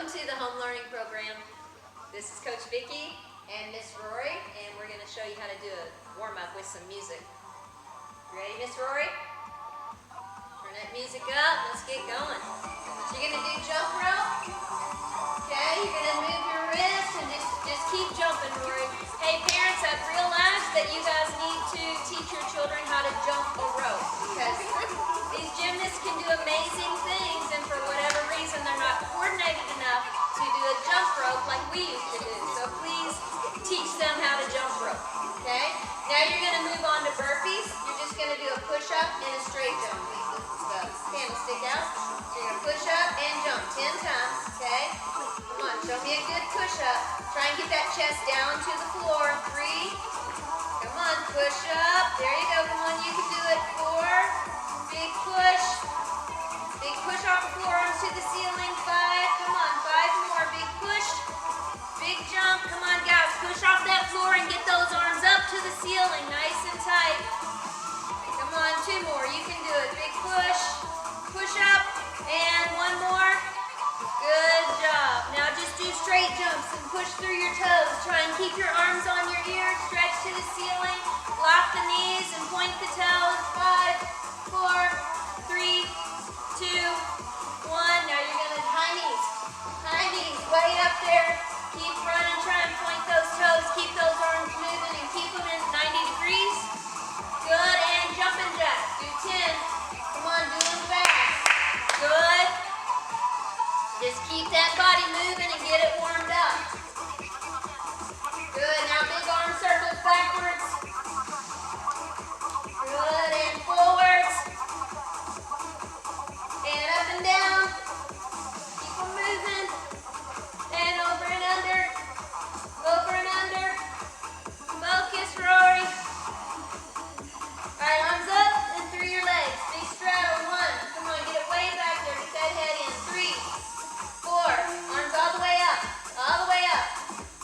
Welcome to the home learning program. This is Coach Vicki and Miss Rory, and we're going to show you how to do a warm-up with some music. Ready, Miss Rory? Turn that music up. Let's get going. You're going to do jump rope. Okay, you're going to move your wrist and just keep jumping, Rory. Hey, parents, I've realized that you guys need to teach your children how to jump a rope because these gymnasts can do amazing things, and for whatever reason, they're not coordinated enough to do a jump rope like we used to do. So please teach them how to jump rope. Okay? Now you're going to move on to burpees. You're just going to do a push-up and a straight jump. The candlestick out. So you're going to push up and jump 10 times. Okay? Come on, show me a good push-up. Try and get that chest down to the floor. 3. Come on, push up. There you go. Come on, you can do it. 4. Big push. Big push off the floor onto the ceiling. 5. Come on, 5 more. Big push. Big jump. Come on, guys. Push off that floor and get those arms up to the ceiling. Nice and tight. Come on, 2 more. You can do it. Big push. Push up. And 1 more. Good job. Now just do straight jumps and push through your toes. Try and keep your arms on your ears. Stretch to the ceiling. Lock the knees and point the toes. 5, 4, 3, 2, 1. Now you're going to high knees. High knees. Way up there. Keep running. Try and point those toes. Keep those arms moving and keep them in 90 degrees. Good. And jumping jacks. Do 10. Come on, do them fast. Good. Just keep that body moving and get it warmed up. Good. Now big arm circles backwards. Good. And forwards. And up and down. Keep them moving. And over and under. Over and under. Focus, Rory. Alright, arms up and through your legs. Big straddle. 1. Come on, get it way back there. Get that head in. 3. 4. Arms all the way up. All the way up.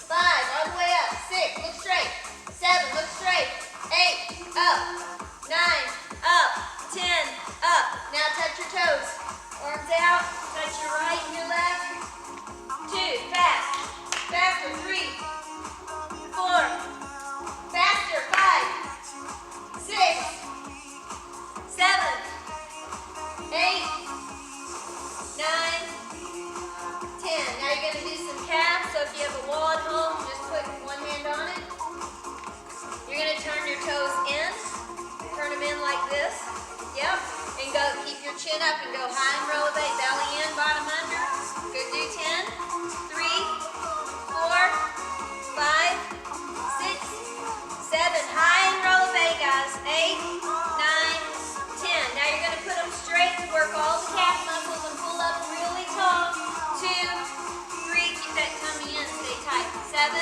5. All the way up. 6. Look straight. 7. Look straight. 8. Up. 9. Up. 10. Up. Now touch your toes. Arms out. Touch your right and your left. 2. Fast. Faster. 3. 4. Faster. 5. 6. 7. 8. 9. 10. Now you're going to do some calves. So if you have a wall at home, just put one hand on it. You're going to turn your toes in. Turn them in like this. Yep. And go. Keep your chin up and go high and roll away. Belly in, bottom under. Good. Do 10. 3, 4, 5, 6, 7. High and roll away, guys. 8, 9, 10. Now you're going to put them straight to work all the calf muscles and pull up really tall. 2, 3, keep that tummy in, stay tight. 7,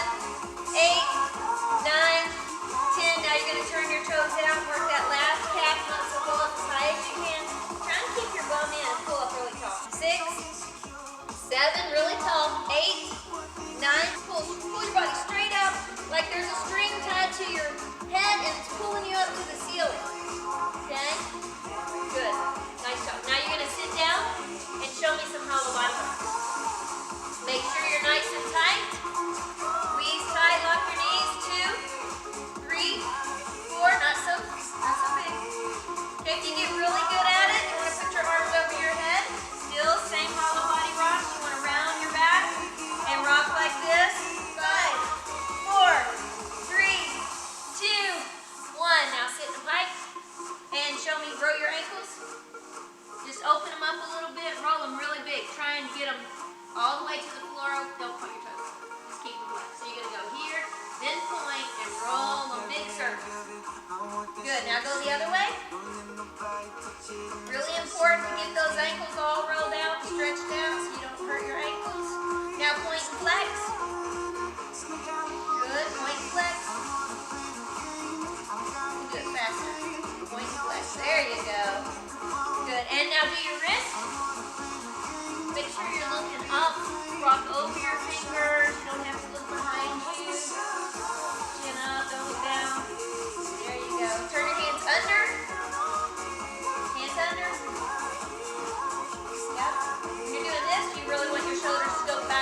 8, 9, 10. Now you're going to turn your toes out, work that last calf muscle, pull up as high as you can. Try and keep your bum in and pull up really tall. 6, 7, really tall. 8, 9, pull your body straight up like there's a string tied to your head and it's pulling you up to the ceiling. Okay? Good. Nice job. Now you're going to sit down and show me some hollow body rocks. Make sure you're nice and tight. Squeeze tight, lock your knees. 2, 3, 4, not so big. Okay, if you get really good at it, you want to put your arms over your head. Still, same hollow body rocks. You want to round your back and rock like this. 5, 4, 3, 2, 1. Now sit in a pike and show me, grow your ankles. Just open them up a little bit, roll them really big. Try and get them all the way to the floor. Don't point your toes. Just keep them flat. So you're going to go here, then point, and roll them big circles. Good. Now go the other way. Really important to get those ankles all rolled out, stretched out so you don't hurt your ankles. Now point and flex. Good. Point and flex. Do it faster. Point and flex. There you go. Good. And now do your wrist. Make sure you're looking up. Rock over your fingers. You don't have to look behind you. Chin up. Don't look down. There you go. Turn your hands under. Hands under. Yep. When you're doing this, you really want your shoulders to go back.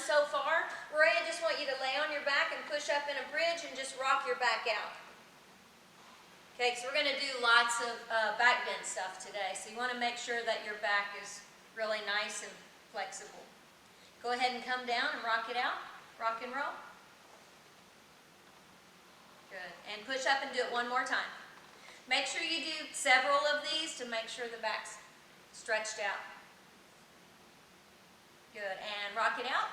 done so far. Roy, I just want you to lay on your back and push up in a bridge and just rock your back out. Okay, so we're going to do lots of back bend stuff today. So you want to make sure that your back is really nice and flexible. Go ahead and come down and rock it out. Rock and roll. Good. And push up and do it one more time. Make sure you do several of these to make sure the back's stretched out. Good. And rock it out.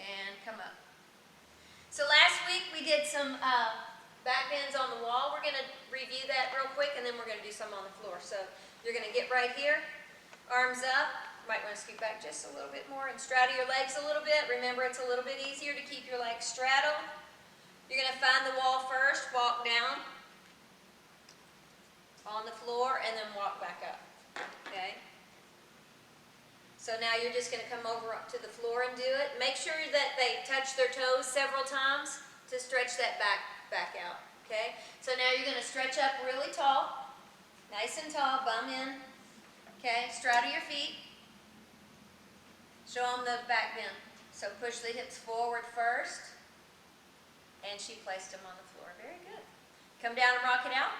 And come up. So last week we did some back bends on the wall. We're going to review that real quick, and then we're going to do some on the floor. So you're going to get right here, arms up. You might want to scoot back just a little bit more and straddle your legs a little bit. Remember, it's a little bit easier to keep your legs straddled. You're going to find the wall first, walk down on the floor, and then walk back up. Okay? So now you're just going to come over up to the floor and do it. Make sure that they touch their toes several times to stretch that back out. Okay? So now you're going to stretch up really tall, nice and tall, bum in. Okay? Straddle your feet. Show them the back bend. So push the hips forward first. And she placed them on the floor. Very good. Come down and rock it out.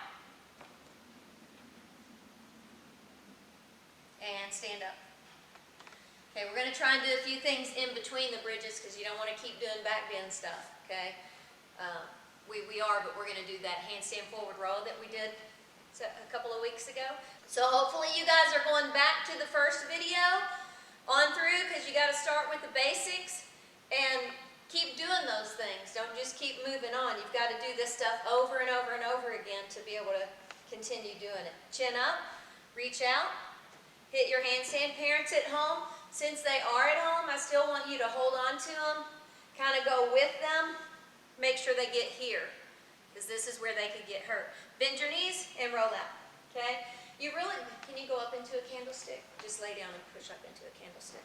And stand up. Okay, we're going to try and do a few things in between the bridges because you don't want to keep doing back bend stuff. Okay? We are, but we're going to do that handstand forward roll that we did a couple of weeks ago. So hopefully you guys are going back to the first video on through because you got to start with the basics and keep doing those things. Don't just keep moving on. You've got to do this stuff over and over and over again to be able to continue doing it. Chin up, reach out, hit your handstand. Parents at home, since they are at home, I still want you to hold on to them, kind of go with them, make sure they get here because this is where they could get hurt. Bend your knees and roll out. Okay? Can you go up into a candlestick? Just lay down and push up into a candlestick.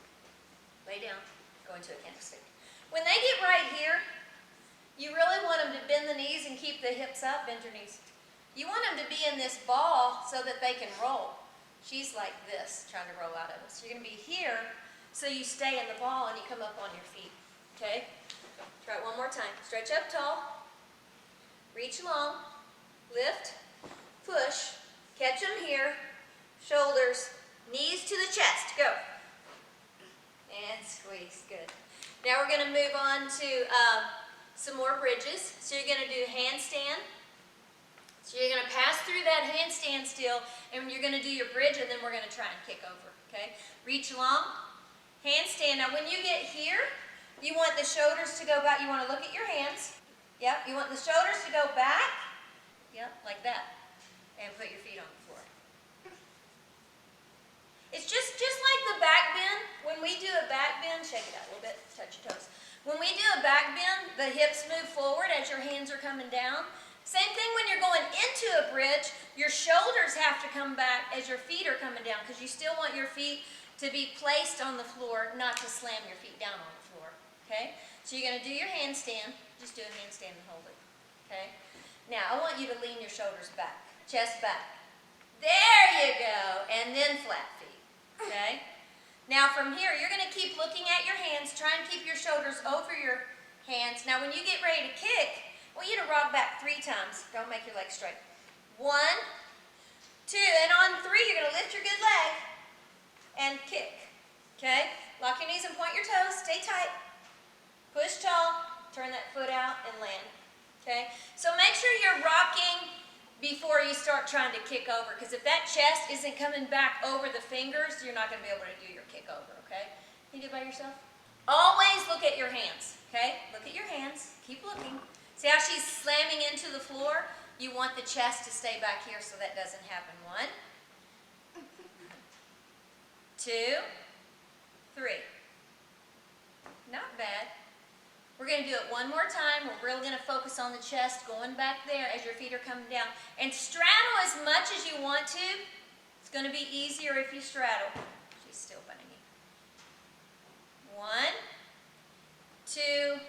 Lay down, go into a candlestick. When they get right here, you really want them to bend the knees and keep the hips up. Bend your knees. You want them to be in this ball so that they can roll. She's like this, trying to roll out of it. So you're going to be here so you stay in the ball and you come up on your feet. Okay? Try it one more time. Stretch up tall. Reach long. Lift. Push. Catch them here. Shoulders. Knees to the chest. Go. And squeeze. Good. Now we're going to move on to some more bridges. So you're going to do handstand. So you're going to pass through that handstand still, and you're going to do your bridge, and then we're going to try and kick over. Okay? Reach long. Handstand. Now when you get here, you want the shoulders to go back. You want to look at your hands. Yep. You want the shoulders to go back. Yep, like that. And put your feet on the floor. It's just like the back bend. When we do a back bend, shake it out a little bit, touch your toes. When we do a back bend, the hips move forward as your hands are coming down. Same thing when you're going into a bridge, your shoulders have to come back as your feet are coming down because you still want your feet to be placed on the floor, not to slam your feet down on the floor. Okay? So you're going to do your handstand. Just do a handstand and hold it. Okay? Now, I want you to lean your shoulders back, chest back. There you go. And then flat feet. Okay? Now from here, you're going to keep looking at your hands. Try and keep your shoulders over your hands. Now when you get ready to kick, I want you to rock back 3 times. Don't make your legs straight. 1, 2, and on 3, you're going to lift your good leg and kick. Okay? Lock your knees and point your toes. Stay tight. Push tall. Turn that foot out and land. Okay? So make sure you're rocking before you start trying to kick over, because if that chest isn't coming back over the fingers, you're not going to be able to do your kick over, okay? Can you do it by yourself? Always look at your hands, okay? Look at your hands. Keep looking. See how she's slamming into the floor? You want the chest to stay back here so that doesn't happen. 1, 2, 3. Not bad. We're going to do it one more time. We're really going to focus on the chest, going back there as your feet are coming down. And straddle as much as you want to. It's going to be easier if you straddle. She's still bunning you. 1, 2,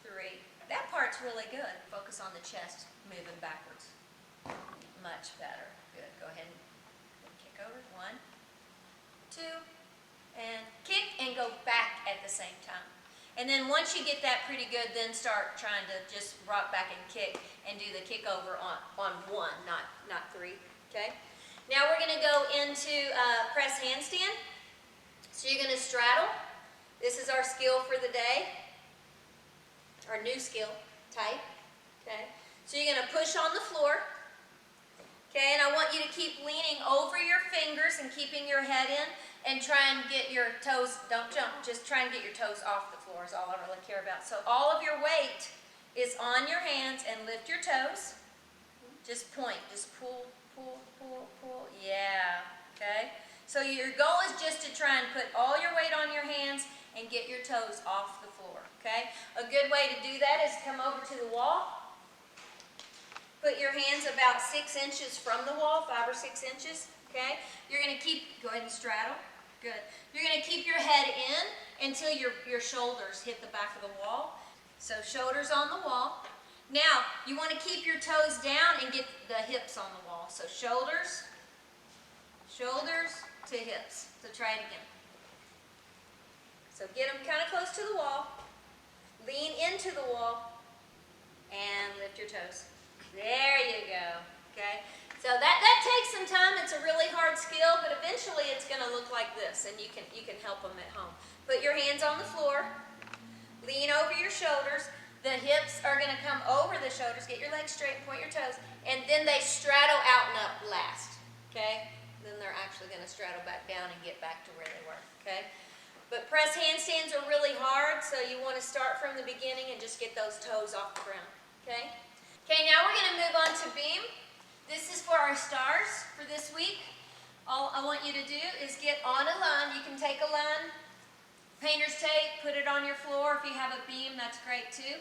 3. That part's really good. Focus on the chest, moving backwards. Much better. Good. Go ahead and kick over. 1, 2, and kick, and go back at the same time. And then once you get that pretty good, then start trying to just rock back and kick and do the kick over on 1, not 3, okay? Now we're going to go into press handstand. So you're going to straddle. This is our skill for the day, our new skill type, okay? So you're going to push on the floor, okay? And I want you to keep leaning over your fingers and keeping your head in, and try and get your toes, don't jump, just try and get your toes off the floor is all I really care about. So all of your weight is on your hands, and lift your toes. Just point, just pull, pull, pull, pull. Yeah, okay? So your goal is just to try and put all your weight on your hands and get your toes off the floor, okay? A good way to do that is come over to the wall. Put your hands about 6 inches from the wall, 5 or 6 inches, okay? You're going to go ahead and straddle. Good. You're going to keep your head in until your shoulders hit the back of the wall. So shoulders on the wall. Now, you want to keep your toes down and get the hips on the wall. So shoulders, shoulders to hips. So try it again. So get them kind of close to the wall. Lean into the wall and lift your toes. There you go. Okay? So that takes some time. It's a really hard skill, but eventually it's going to look like this, and you can help them at home. Put your hands on the floor. Lean over your shoulders. The hips are going to come over the shoulders. Get your legs straight and point your toes. And then they straddle out and up last. Okay? Then they're actually going to straddle back down and get back to where they were. Okay? But press handstands are really hard, so you want to start from the beginning and just get those toes off the ground. Okay? Okay, now we're going to move on to beam. This is for our stars for this week. All I want you to do is get on a line. You can take a line, painter's tape, put it on your floor. If you have a beam, that's great too.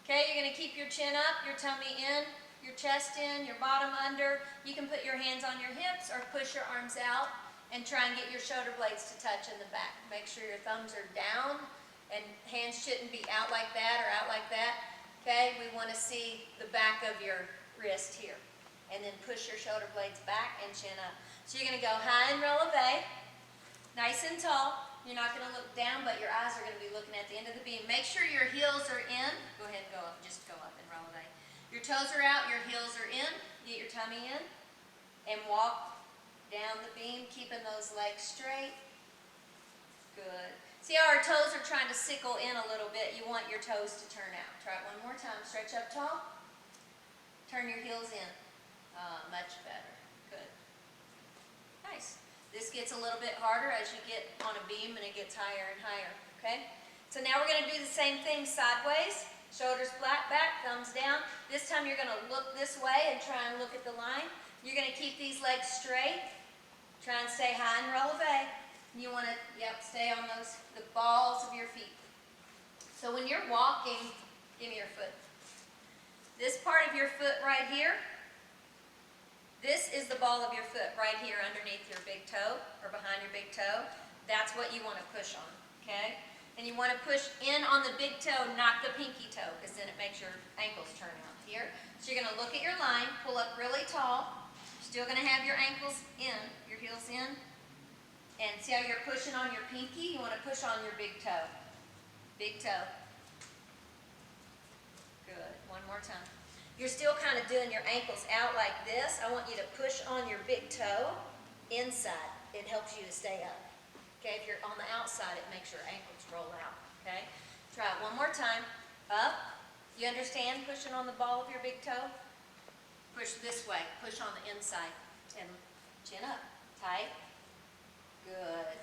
Okay, you're going to keep your chin up, your tummy in, your chest in, your bottom under. You can put your hands on your hips or push your arms out and try and get your shoulder blades to touch in the back. Make sure your thumbs are down, and hands shouldn't be out like that or out like that. Okay, we want to see the back of your wrist here. And then push your shoulder blades back and chin up. So you're going to go high and releve, nice and tall. You're not going to look down, but your eyes are going to be looking at the end of the beam. Make sure your heels are in. Go ahead and go up, just go up and releve. Your toes are out, your heels are in. Get your tummy in. And walk down the beam, keeping those legs straight. Good. See how our toes are trying to sickle in a little bit? You want your toes to turn out. Try it one more time. Stretch up tall. Turn your heels in. Much better. Good. Nice. This gets a little bit harder as you get on a beam and it gets higher and higher. Okay? So now we're going to do the same thing sideways. Shoulders flat back, thumbs down. This time you're going to look this way and try and look at the line. You're going to keep these legs straight. Try and stay high and releve. You want to, stay on the balls of your feet. So when you're walking, give me your foot. This part of your foot right here, this is the ball of your foot right here underneath your big toe or behind your big toe. That's what you want to push on, okay? And you want to push in on the big toe, not the pinky toe, because then it makes your ankles turn out here. So you're going to look at your line, pull up really tall. You're still going to have your ankles in, your heels in. And see how you're pushing on your pinky? You want to push on your big toe. Big toe. Good. One more time. You're still kind of doing your ankles out like this. I want you to push on your big toe inside. It helps you to stay up. Okay, if you're on the outside, it makes your ankles roll out. Okay, try it one more time. Up. You understand pushing on the ball of your big toe? Push this way. Push on the inside. And chin up. Tight. Good.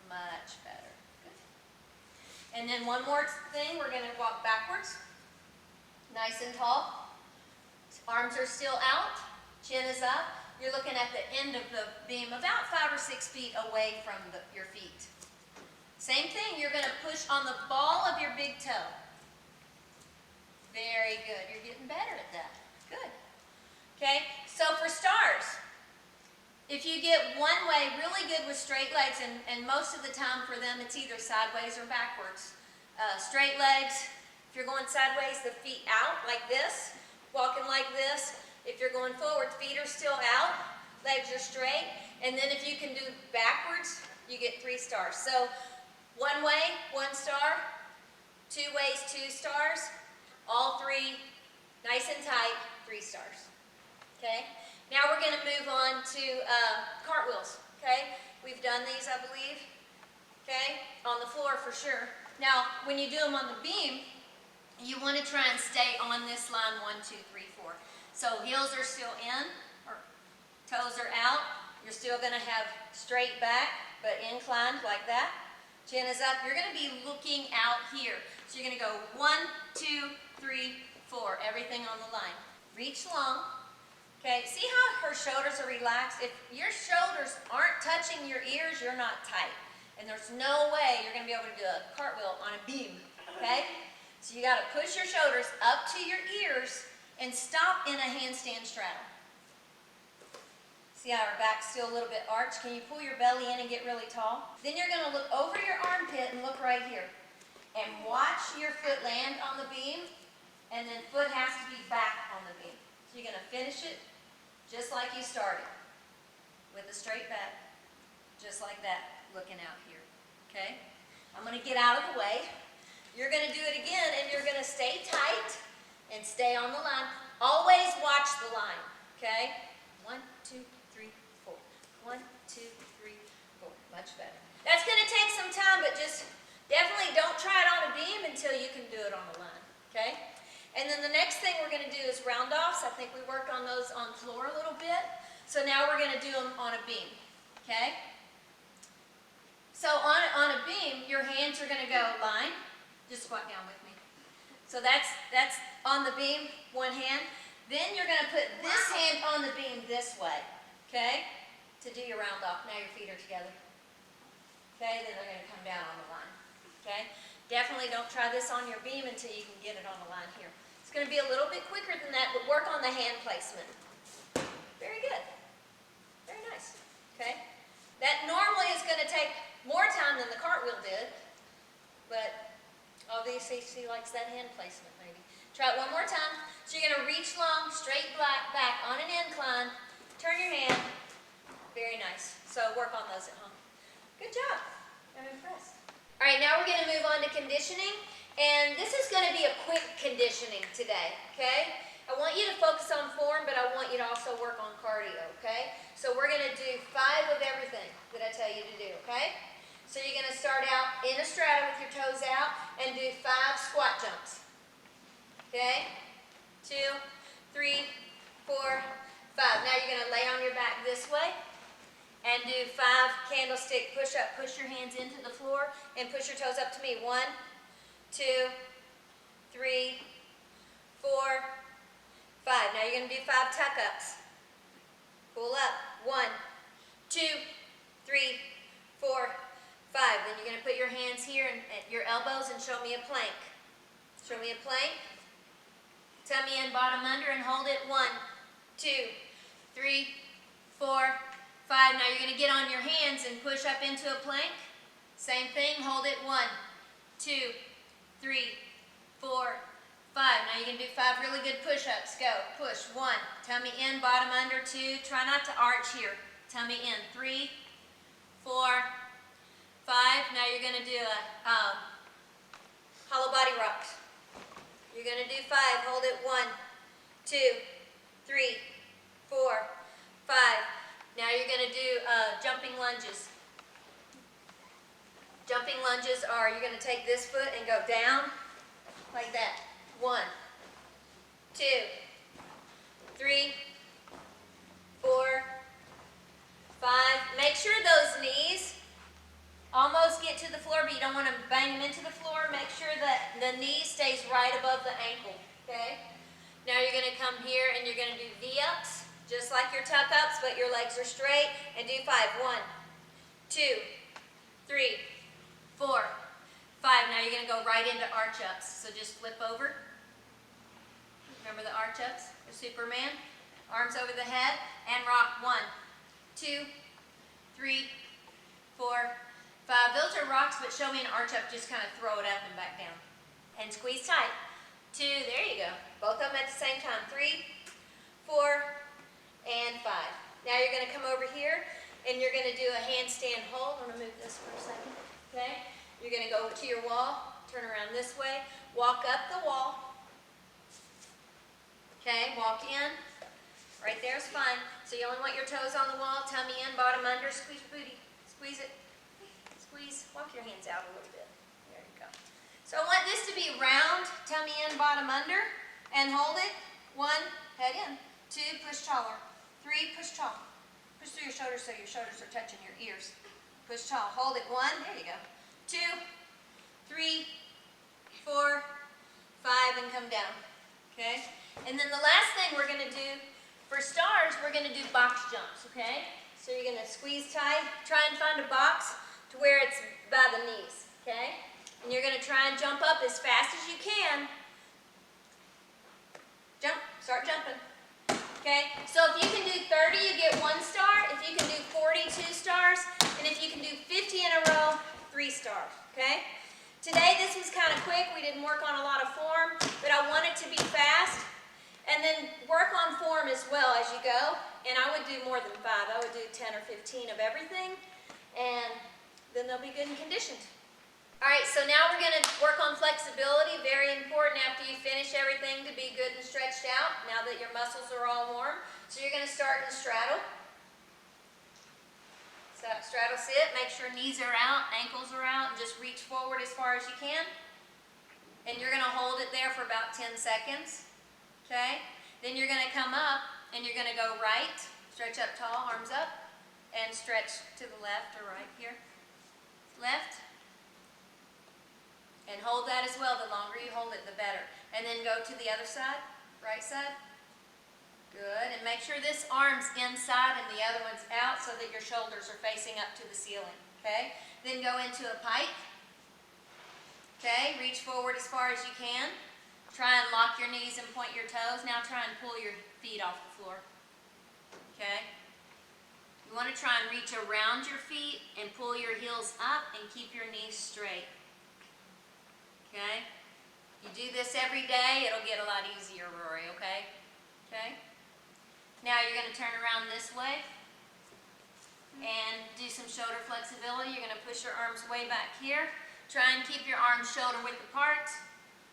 Much better. Good. And then one more thing. We're going to walk backwards. Nice and tall. Arms are still out. Chin is up. You're looking at the end of the beam about 5 or 6 feet away from your feet. Same thing. You're going to push on the ball of your big toe. Very good. You're getting better at that. Good. Okay. So for stars, if you get one way, really good with straight legs, and most of the time for them it's either sideways or backwards. Straight legs, if you're going sideways, the feet out like this, walking like this. If you're going forward, feet are still out, legs are straight. And then if you can do backwards, you get 3 stars. So one way, 1 star, 2 ways, 2 stars, all 3 nice and tight, 3 stars. Okay? Now we're going to move on to cartwheels. Okay? We've done these, I believe. Okay? On the floor for sure. Now, when you do them on the beam, you want to try and stay on this line 1, 2, 3, 4. So heels are still in, or toes are out. You're still going to have straight back, but inclined like that. Chin is up. You're going to be looking out here. So you're going to go 1, 2, 3, 4. Everything on the line. Reach long. Okay, see how her shoulders are relaxed? If your shoulders aren't touching your ears, you're not tight. And there's no way you're going to be able to do a cartwheel on a beam. Okay? So you got to push your shoulders up to your ears and stop in a handstand straddle. See how our back's still a little bit arched? Can you pull your belly in and get really tall? Then you're going to look over your armpit and look right here. And watch your foot land on the beam, and then foot has to be back on the beam. So you're going to finish it just like you started, with a straight back, just like that, looking out here. Okay? I'm going to get out of the way. You're going to do it again, and you're going to stay tight and stay on the line. Always watch the line. Okay? 1, 2, 3, 4. 1, 2, 3, 4. Much better. That's going to take some time, but just definitely don't try it on a beam until you can do it on the line. Okay? And then the next thing we're going to do is round-offs. I think we worked on those on the floor a little bit. So now we're going to do them on a beam. Okay? So on a beam, your hands are going to go line. Just squat down with me. So that's on the beam, one hand. Then you're going to put this hand on the beam this way. Okay? To do your round-off. Now your feet are together. Okay? Then they're going to come down on the line. Okay? Definitely don't try this on your beam until you can get it on the line here. It's going to be a little bit quicker than that, but work on the hand placement. Very good. Very nice. Okay? That normally is going to take more time than the cartwheel did, but obviously she likes that hand placement maybe. Try it one more time. So you're going to reach long, straight back on an incline, turn your hand. Very nice. So work on those at home. Good job. I'm impressed. All right, now we're going to move on to conditioning, and this is going to be a quick conditioning today, okay? I want you to focus on form, but I want you to also work on cardio, okay? So we're going to do 5 of everything that I tell you to do, okay? So you're going to start out in a strata with your toes out and do 5 squat jumps, okay? 2, 3, 4, 5. Now you're going to lay on your back this way. And do 5 candlestick push-up. Push your hands into the floor and push your toes up to me. 1, 2, 3, 4, 5. Now you're going to do 5 tuck-ups. Pull up. 1, 2, 3, 4, 5. Then you're going to put your hands here and at your elbows and show me a plank. Show me a plank. Tummy in, bottom under, and hold it. 1, 2, 3, 4, 5. Now you're going to get on your hands and push up into a plank. Same thing, hold it. 1, 2, 3, 4, 5. Now you're going to do 5 really good push-ups. Go. Push. 1. Tummy in, bottom under. 2. Try not to arch here. Tummy in. 3, 4, 5. Now you're going to do a hollow body rocks. You're going to do 5. Hold it. 1, 2, 3, 4, 5. Now you're going to do jumping lunges. Jumping lunges are, you're going to take this foot and go down like that. 1, 2, 3, 4, 5. Make sure those knees almost get to the floor, but you don't want to bang them into the floor. Make sure that the knee stays right above the ankle. Okay? Now you're going to come here and you're going to do V-ups. Just like your tuck-ups, but your legs are straight. And do 5. 1, 2, 3, 4, 5. Now you're going to go right into arch-ups. So just flip over. Remember the arch-ups? The Superman. Arms over the head. And rock. 1, 2, 3, 4, 5. Those are rocks, but show me an arch-up. Just kind of throw it up and back down. And squeeze tight. 2. There you go. Both of them at the same time. 3, 4, and 5. Now you're going to come over here and you're going to do a handstand hold. I'm going to move this for a second. Okay? You're going to go to your wall, turn around this way, walk up the wall. Okay? Walk in. Right there is fine. So you only want your toes on the wall, tummy in, bottom under, squeeze your booty. Squeeze it. Squeeze. Walk your hands out a little bit. There you go. So I want this to be round, tummy in, bottom under, and hold it. 1, head in. 2, push taller. 3, push tall. Push through your shoulders so your shoulders are touching your ears. Push tall. Hold it. 1, there you go. 2, 3, 4, 5, and come down. Okay? And then the last thing we're going to do, for stars, we're going to do box jumps, okay? So you're going to squeeze tight, try and find a box to where it's by the knees, okay? And you're going to try and jump up as fast as you can. Jump, start jumping. Okay, so if you can do 30, you get 1 star. If you can do 40, 2 stars. And if you can do 50 in a row, 3 stars, okay? Today this was kind of quick. We didn't work on a lot of form, but I want it to be fast. And then work on form as well as you go. And I would do more than 5. I would do 10 or 15 of everything. And then they'll be good and conditioned. All right, so now we're going to work on flexibility. Very important after you finish everything to be good and stretched out, now that your muscles are all warm. So you're going to start in straddle. So straddle sit, make sure knees are out, ankles are out, and just reach forward as far as you can. And you're going to hold it there for about 10 seconds. Okay? Then you're going to come up and you're going to go right, stretch up tall, arms up, and stretch to the left or right here. Left. And hold that as well. The longer you hold it, the better. And then go to the other side, right side. Good. And make sure this arm's inside and the other one's out so that your shoulders are facing up to the ceiling. Okay? Then go into a pike. Okay? Reach forward as far as you can. Try and lock your knees and point your toes. Now try and pull your feet off the floor. Okay? You want to try and reach around your feet and pull your heels up and keep your knees straight. Okay? You do this every day, it'll get a lot easier, Rory, okay? Okay? Now you're going to turn around this way and do some shoulder flexibility. You're going to push your arms way back here. Try and keep your arms shoulder width apart.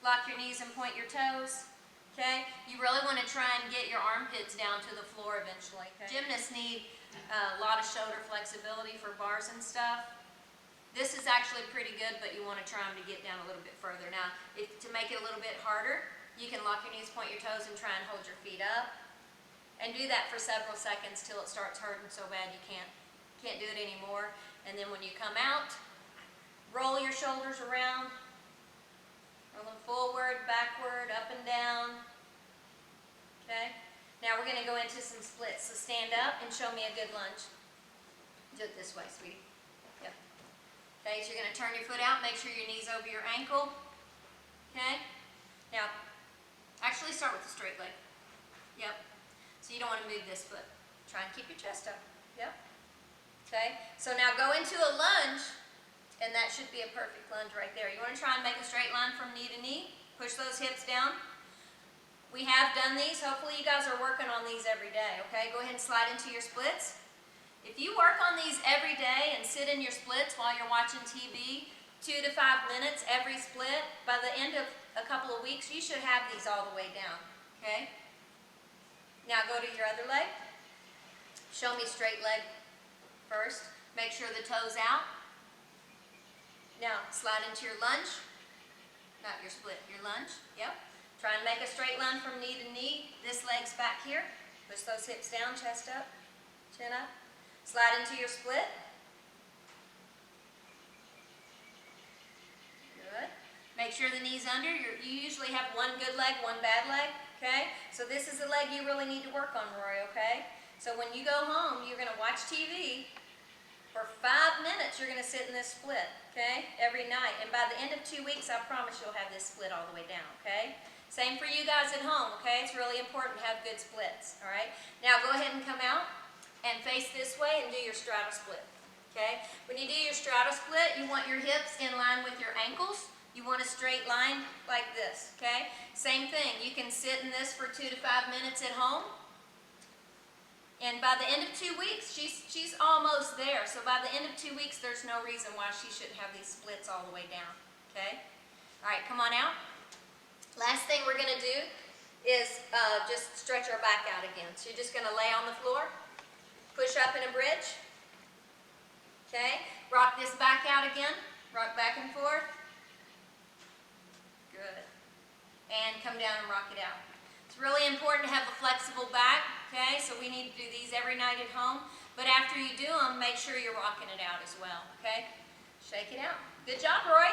Lock your knees and point your toes. Okay? You really want to try and get your armpits down to the floor eventually. Okay? Gymnasts need a lot of shoulder flexibility for bars and stuff. This is actually pretty good, but you want to try them to get down a little bit further. Now, to make it a little bit harder, you can lock your knees, point your toes, and try and hold your feet up. And do that for several seconds till it starts hurting so bad you can't do it anymore. And then when you come out, roll your shoulders around. Roll them forward, backward, up and down. Okay? Now we're going to go into some splits. So stand up and show me a good lunge. Do it this way, sweetie. Yep. Okay, so you're going to turn your foot out. Make sure your knee's over your ankle. Okay? Now, actually start with the straight leg. Yep. So you don't want to move this foot. Try and keep your chest up. Yep. Okay? So now go into a lunge. And that should be a perfect lunge right there. You want to try and make a straight line from knee to knee. Push those hips down. We have done these. Hopefully you guys are working on these every day, okay? Go ahead and slide into your splits. If you work on these every day and sit in your splits while you're watching TV, 2 to 5 minutes every split, by the end of a couple of weeks, you should have these all the way down, okay? Now go to your other leg. Show me straight leg first. Make sure the toe's out. Now, slide into your lunge. Not your split, your lunge. Yep. Try and make a straight line from knee to knee. This leg's back here. Push those hips down, chest up, chin up. Slide into your split. Good. Make sure the knee's under. You usually have one good leg, one bad leg. Okay? So this is the leg you really need to work on, Rory, okay? So when you go home, you're going to watch TV. For 5 minutes, you're going to sit in this split, okay, every night. And by the end of 2 weeks, I promise you'll have this split all the way down, okay? Same for you guys at home, okay? It's really important to have good splits, all right? Now, go ahead and come out and face this way and do your straddle split, okay? When you do your straddle split, you want your hips in line with your ankles. You want a straight line like this, okay? Same thing. You can sit in this for 2 to 5 minutes at home. And by the end of 2 weeks, she's almost there. So by the end of 2 weeks, there's no reason why she shouldn't have these splits all the way down. Okay? All right, come on out. Last thing we're going to do is just stretch our back out again. So you're just going to lay on the floor, push up in a bridge. Okay? Rock this back out again. Rock back and forth. Good. And come down and rock it out. It's really important to have a flexible back, okay? So we need to do these every night at home. But after you do them, make sure you're rocking it out as well, okay? Shake it out. Good job, Roy.